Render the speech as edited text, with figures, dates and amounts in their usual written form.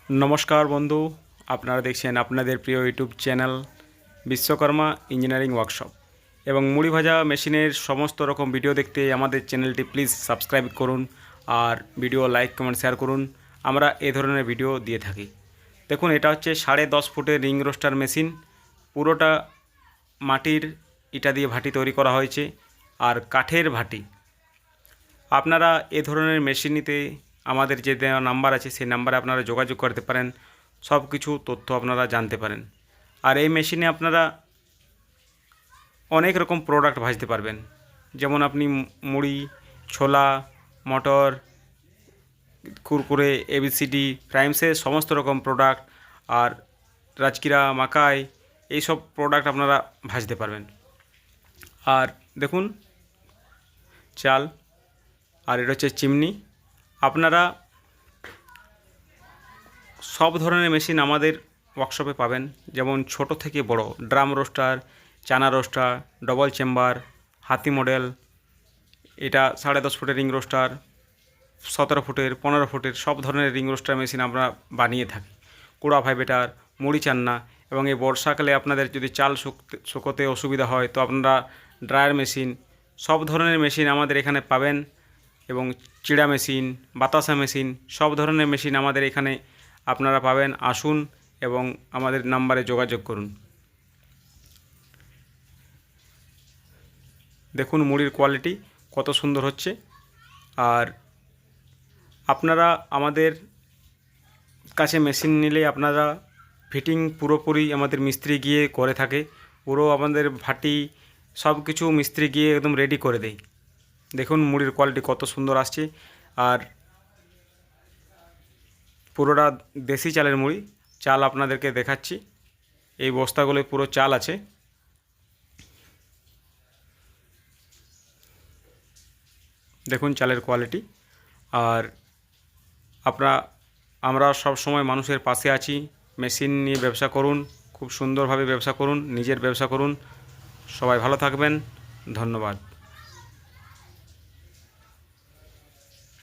নমস্কার বন্ধু, আপনারা দেখছেন আপনাদের প্রিয় YouTube channel Vishwakarma engineering workshop এবং মুড়ি ভাজা মেশিনের সমস্ত রকম ভিডিও দেখতে আমাদের চ্যানেলটি প্লিজ সাবস্ক্রাইব করুন আর ভিডিও লাইক কমেন্ট শেয়ার করুন। আমরা এই ধরনের ভিডিও দিয়ে থাকি। দেখুন, এটা হচ্ছে 10.5 ফুটের রিং রোস্টার মেশিন। পুরোটা মাটির ইটা দিয়ে ভাটি তৈরি করা হয়েছে আর কাঠের ভাটি। আপনারা এ ধরনের মেশিন নিতে আমাদের যে দেওয়া নাম্বার আছে সেই নাম্বারে আপনারা যোগাযোগ করতে পারেন, সব কিছু তথ্য আপনারা জানতে পারেন। আর এই মেশিনে আপনারা অনেক রকম প্রোডাক্ট ভাজতে পারবেন, যেমন আপনি মুড়ি, ছোলা, মটর, কুরকুরে, এবিসিডি, প্রাইমসের সমস্ত রকম প্রোডাক্ট আর রাজকিরা, মাকাই, এইসব প্রোডাক্ট আপনারা ভাজতে পারবেন। আর দেখুন চাল, আর এটা হচ্ছে চিমনি। আপনারা সব ধরনের মেশিন আমাদের ওয়ার্কশপে পাবেন, যেমন ছোট থেকে বড় ড্রাম রোস্টার, চানা রোস্টার, ডবল চেম্বার, হাতি মডেল, এটা 10.5 ফুটের রিং রোস্টার, 17 ফুটের, 15 ফুটের সব ধরনের রিং রোস্টার মেশিন আমরা বানিয়ে থাকি। কুড়া ভাইবেটার, মুড়ি চান্না, এবং এই বর্ষাকালে আপনাদের যদি চাল শুকোতে অসুবিধা হয় তো আপনারা ড্রায়ার মেশিন, সব ধরনের মেশিন আমাদের এখানে পাবেন। এবং চিড়া মেশিন, বাতাসা মেশিন, সব ধরনের মেশিন আমাদের এখানে আপনারা পাবেন। আসুন এবং আমাদের নাম্বারে যোগাযোগ করুন। দেখুন মুড়ির কোয়ালিটি কত সুন্দর হচ্ছে। আর আপনারা আমাদের কাছে মেশিন নিলে আপনারা ফিটিং পুরোপুরি আমাদের মিস্ত্রি গিয়ে করে থাকে। পুরো আমাদের ভাটি সব কিছু মিস্ত্রি গিয়ে একদম রেডি করে দেয়। দেখুন মুড়ির কোয়ালিটি কত সুন্দর আসছে। আর পুরোটা দেশি চালের মুড়ি। চাল আপনাদেরকে দেখাচ্ছি, এই বস্তাগুলো পুরো চাল আছে। দেখুন চালের কোয়ালিটি। আর আমরা সব সময় মানুষের পাশে আছি। মেশিন নিয়ে ব্যবসা করুন, খুব সুন্দরভাবে ব্যবসা করুন, নিজের ব্যবসা করুন। সবাই ভালো থাকবেন। ধন্যবাদ।